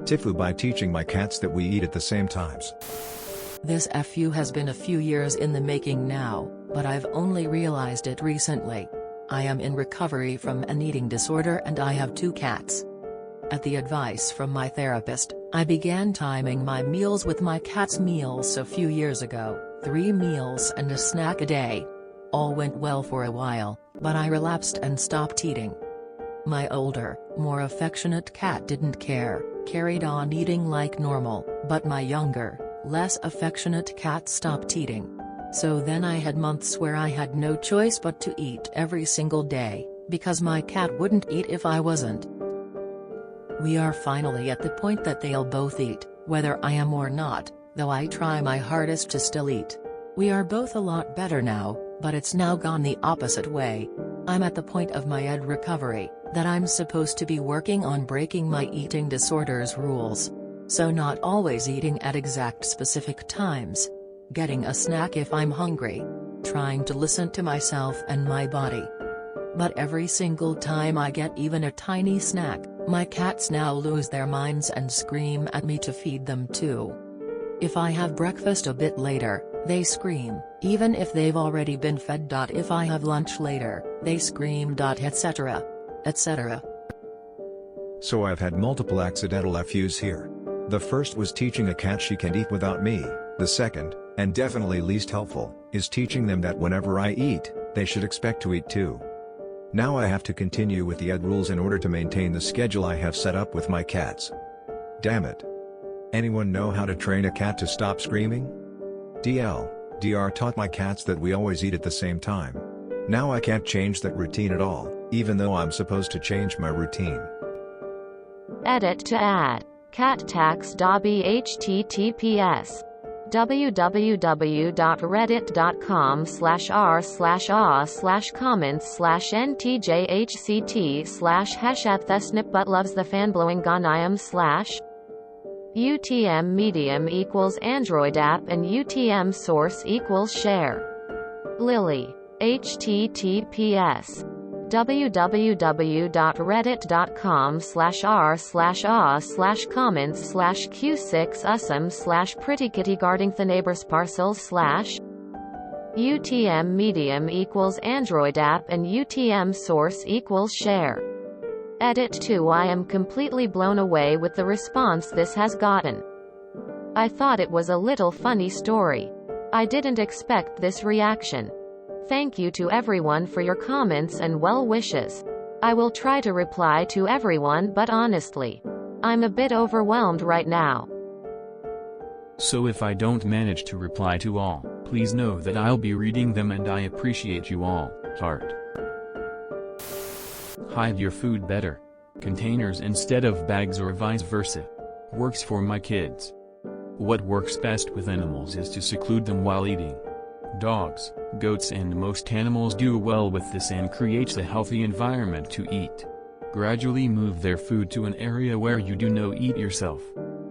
Tifu by teaching my cats that we eat at the same times. This FU has been a few years in the making now, but I've only realized it recently. I am in recovery from an eating disorder and I have 2 cats. At the advice from my therapist, I began timing my meals with my cat's meals a few years ago, 3 meals and a snack a day. All went well for a while, but I relapsed and stopped eating. My older, more affectionate cat didn't care, carried on eating like normal, but my younger, less affectionate cat stopped eating. So then I had months where I had no choice but to eat every single day, because my cat wouldn't eat if I wasn't. We are finally at the point that they'll both eat, whether I am or not, though I try my hardest to still eat. We are both a lot better now, but it's now gone the opposite way. I'm at the point of my ED recovery, that I'm supposed to be working on breaking my eating disorder's rules. So not always eating at exact specific times. Getting a snack if I'm hungry. Trying to listen to myself and my body. But every single time I get even a tiny snack, my cats now lose their minds and scream at me to feed them too. If I have breakfast a bit later, they scream, even if they've already been fed. If I have lunch later, they scream. Etc. etc. So I've had multiple accidental FUs here. The first was teaching a cat she can eat without me. The second, and definitely least helpful, is teaching them that whenever I eat, they should expect to eat too. Now I have to continue with the ED rules in order to maintain the schedule I have set up with my cats. Damn it. Anyone know how to train a cat to stop screaming? Dr. taught my cats that we always eat at the same time. Now I can't change that routine at all, even though I'm supposed to change my routine. Edit to add. Cat tax. https www.reddit.com/r/comments/ntjhct/#thesnip but loves the fanblowing gonayam /UTM medium equals Android app and UTM source equals share. Lily. https www.reddit.com/r/comments/q6usm/prettykitty guarding the neighbors parcels/ UTM medium equals Android app and UTM source equals share. Edit 2. I am completely blown away with the response this has gotten. I thought it was a little funny story. I didn't expect this reaction. Thank you to everyone for your comments and well wishes. I will try to reply to everyone, but honestly, I'm a bit overwhelmed right now. So if I don't manage to reply to all, please know that I'll be reading them and I appreciate you all. Heart. Hide your food better. Containers instead of bags or vice versa. Works for my kids. What works best with animals is to seclude them while eating. Dogs, goats and most animals do well with this and creates a healthy environment to eat. Gradually move their food to an area where you do not eat yourself.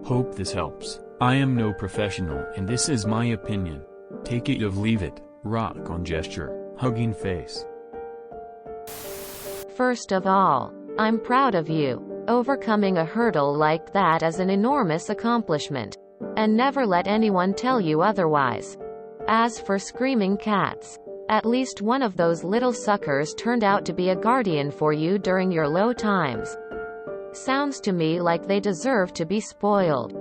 Hope this helps. I am no professional and this is my opinion. Take it or leave it, rock on gesture, hugging face. First of all, I'm proud of you. Overcoming a hurdle like that is an enormous accomplishment. And never let anyone tell you otherwise. As for screaming cats, at least one of those little suckers turned out to be a guardian for you during your low times. Sounds to me like they deserve to be spoiled.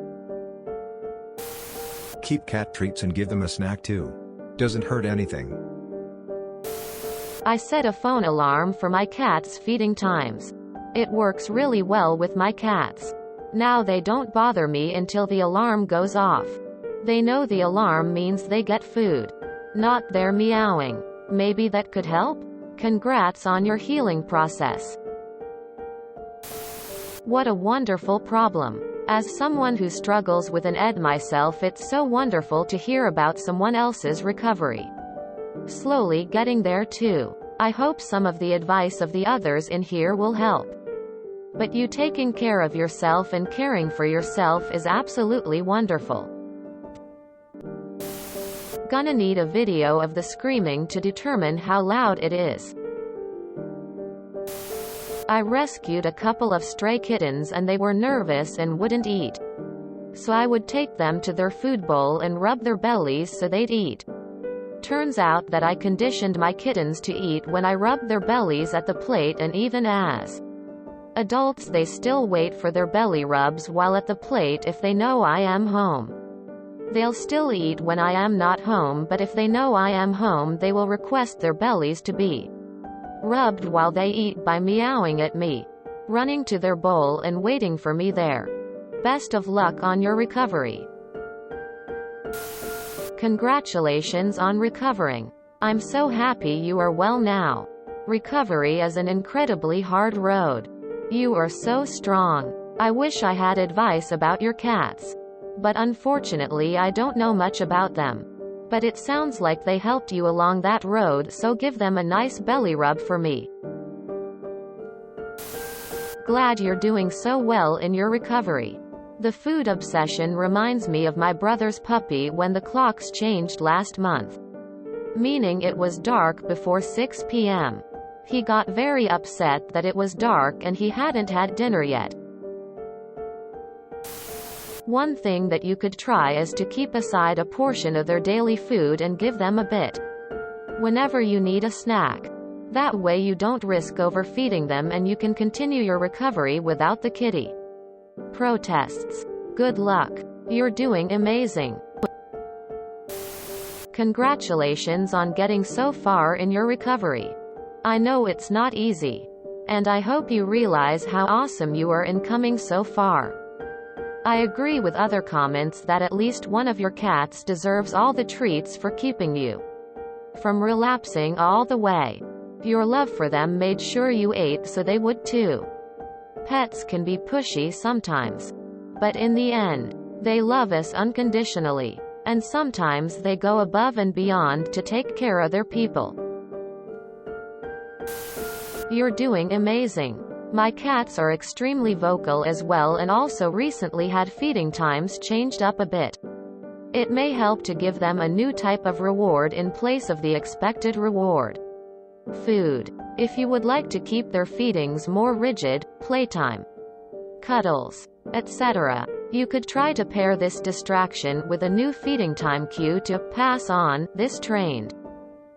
Keep cat treats and give them a snack too. Doesn't hurt anything. I set a phone alarm for my cats' feeding times. It works really well with my cats. Now they don't bother me until the alarm goes off. They know the alarm means they get food. Not their meowing. Maybe that could help? Congrats on your healing process. What a wonderful problem. As someone who struggles with an ED myself, it's so wonderful to hear about someone else's recovery. Slowly getting there too. I hope some of the advice of the others in here will help. But you taking care of yourself and caring for yourself is absolutely wonderful. Gonna need a video of the screaming to determine how loud it is. I rescued a couple of stray kittens and they were nervous and wouldn't eat. So I would take them to their food bowl and rub their bellies so they'd eat. Turns out that I conditioned my kittens to eat when I rubbed their bellies at the plate, and even as adults they still wait for their belly rubs while at the plate if they know I am home. They'll still eat when I am not home, but if they know I am home they will request their bellies to be rubbed while they eat by meowing at me, running to their bowl and waiting for me there. Best of luck on your recovery. Congratulations on recovering. I'm so happy you are well now. Recovery is an incredibly hard road. You are so strong. I wish I had advice about your cats. But unfortunately I don't know much about them. But it sounds like they helped you along that road, so give them a nice belly rub for me. Glad you're doing so well in your recovery. The food obsession reminds me of my brother's puppy when the clocks changed last month. Meaning it was dark before 6 p.m. He got very upset that it was dark and he hadn't had dinner yet. One thing that you could try is to keep aside a portion of their daily food and give them a bit whenever you need a snack. That way you don't risk overfeeding them and you can continue your recovery without the kitty protests. Good luck. You're doing amazing. Congratulations on getting so far in your recovery. I know it's not easy. And I hope you realize how awesome you are in coming so far. I agree with other comments that at least one of your cats deserves all the treats for keeping you from relapsing all the way. Your love for them made sure you ate so they would too. Pets can be pushy sometimes. But in the end, they love us unconditionally. And sometimes they go above and beyond to take care of their people. You're doing amazing. My cats are extremely vocal as well and also recently had feeding times changed up a bit. It may help to give them a new type of reward in place of the expected reward. Food. If you would like to keep their feedings more rigid, playtime, cuddles, etc., you could try to pair this distraction with a new feeding time cue to pass on this trained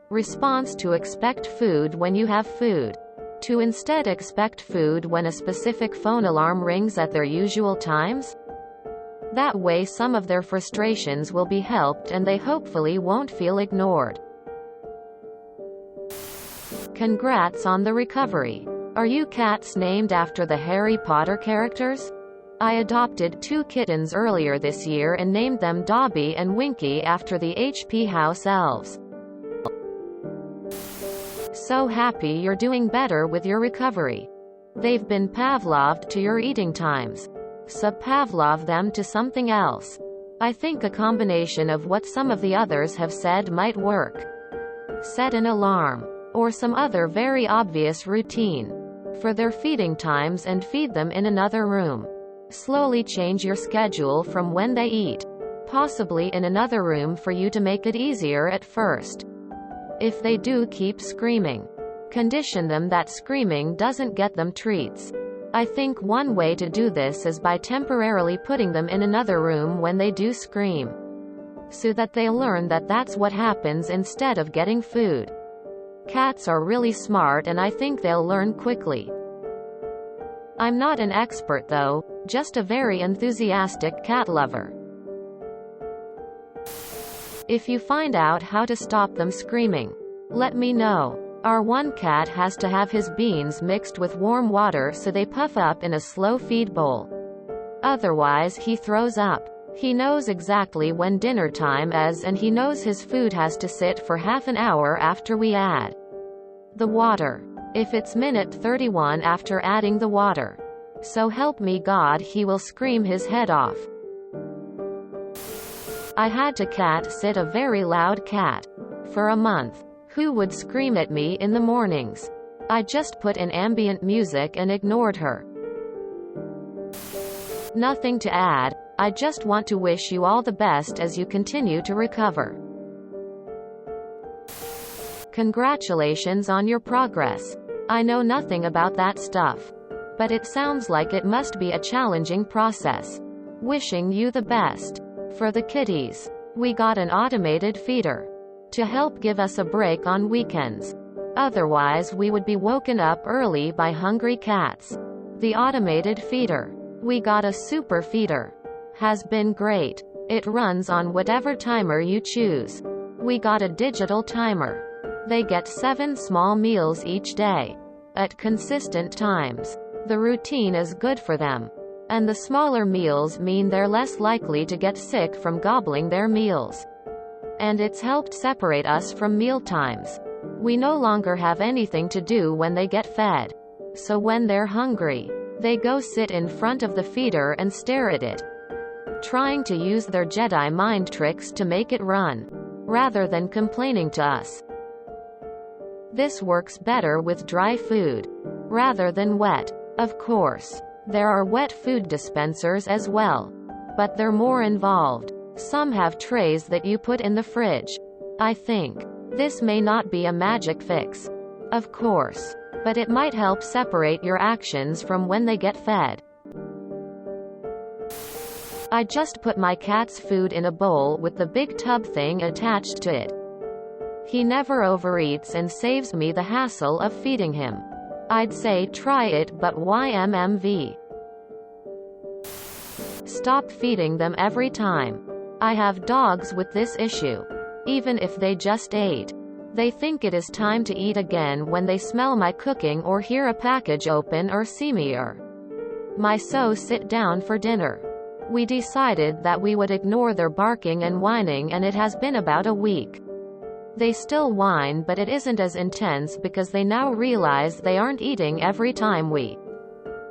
response to expect food when you have food. To instead expect food when a specific phone alarm rings at their usual times? That way some of their frustrations will be helped and they hopefully won't feel ignored. Congrats on the recovery. Are you cats named after the Harry Potter characters? I adopted 2 kittens earlier this year and named them Dobby and Winky after the HP House elves. So happy you're doing better with your recovery. They've been Pavloved to your eating times. Sub-Pavlov them to something else. I think a combination of what some of the others have said might work. Set an alarm. Or some other very obvious routine for their feeding times and feed them in another room. Slowly change your schedule from when they eat. Possibly in another room for you to make it easier at first. If they do keep screaming, condition them that screaming doesn't get them treats. I think one way to do this is by temporarily putting them in another room when they do scream, so that they learn that that's what happens instead of getting food. Cats are really smart and I think they'll learn quickly. I'm not an expert though, just a very enthusiastic cat lover. If you find out how to stop them screaming, let me know. Our one cat has to have his beans mixed with warm water so they puff up in a slow feed bowl. Otherwise he throws up. He knows exactly when dinner time is and he knows his food has to sit for half an hour after we add the water. If it's minute 31 after adding the water. So help me God, he will scream his head off. I had to cat sit a very loud cat for a month, who would scream at me in the mornings. I just put in ambient music and ignored her. Nothing to add. I just want to wish you all the best as you continue to recover. Congratulations on your progress. I know nothing about that stuff. But it sounds like it must be a challenging process. Wishing you the best. For the kitties, we got an automated feeder to help give us a break on weekends. Otherwise we would be woken up early by hungry cats. The automated feeder we got, a super feeder, has been great. It runs on whatever timer you choose. We got a digital timer. They get 7 small meals each day at consistent times. The routine is good for them. And the smaller meals mean they're less likely to get sick from gobbling their meals. And it's helped separate us from meal times. We no longer have anything to do when they get fed. So when they're hungry, they go sit in front of the feeder and stare at it, trying to use their Jedi mind tricks to make it run, rather than complaining to us. This works better with dry food, rather than wet. Of course, there are wet food dispensers as well, but they're more involved. Some have trays that you put in the fridge. I think this may not be a magic fix, of course, but it might help separate your actions from when they get fed. I just put my cat's food in a bowl with the big tub thing attached to it. He never overeats and saves me the hassle of feeding him. I'd say try it, but YMMV. Stop feeding them every time. I have dogs with this issue. Even if they just ate, they think it is time to eat again when they smell my cooking or hear a package open or see me sit down for dinner. We decided that we would ignore their barking and whining, and it has been about a week. They still whine, but it isn't as intense because they now realize they aren't eating every time we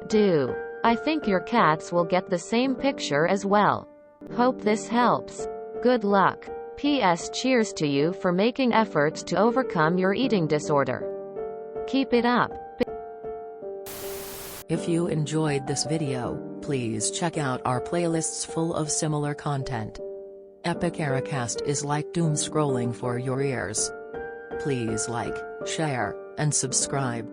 do. I think your cats will get the same picture as well. Hope this helps. Good luck. P.S. Cheers to you for making efforts to overcome your eating disorder. Keep it up. If you enjoyed this video, please check out our playlists full of similar content. Epic Ericast is like doom scrolling for your ears. Please like, share, and subscribe.